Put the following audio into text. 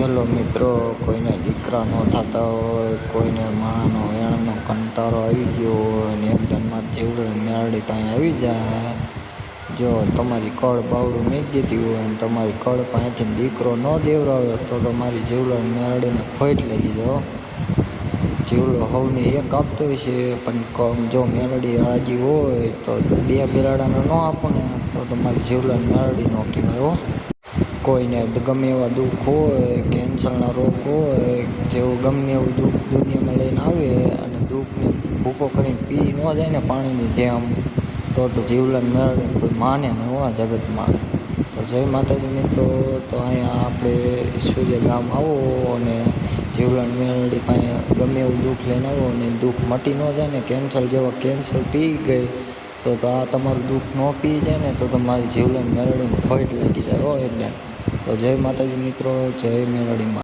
Hello મિત્રો, કોઈને દીકરા ન થતા હોય, કોઈને માણાનો વેણનો કંટાળો આવી ગયો હોય અને એકદમમાં જીવડું મેરડી પાસે આવી જાય. જો તમારી કળ બાવડું મેં દીધી હોય અને તમારી કળ પાસેથી દીકરો ન દેવરાવે તો તમારી જીવડો મેરડીને ખોટ લાગી જાઓ. જીવડો સૌને એક આપતો હોય છે, પણ જો મેરડી રાજી હોય તો બે બિરાડાને ન આપો ને તો તમારી જીવડો મેરડી ન કહેવાય હો. કોઈને ગમે એવા દુઃખ હોય, કેન્સરના રોગ હોય, જેવું ગમે એવું દુઃખ દુનિયામાં લઈને આવે અને દુઃખને ભૂકો કરીને પી ન જાય ને પાણીની જેમ, તો જીવલાને મેળવીને કોઈ માને ન હોય જગતમાં. તો જય માતાજી મિત્રો. તો અહીંયા આપણે ઈશ્વરીય ગામ આવો અને જીવલાને મેળડી પાસે ગમે એવું દુઃખ લઈને આવો અને દુઃખ મટી ન જાય ને, કેન્સર જેવા કેન્સર પી ગઈ તો આ તમારું દુઃખ ન પી જાય ને તો તમારી જીવલાને મેળવીને ખોટ લાગી જાય હોય એટલે. તો જય માતાજી મિત્રો, જય મેરડીમાં.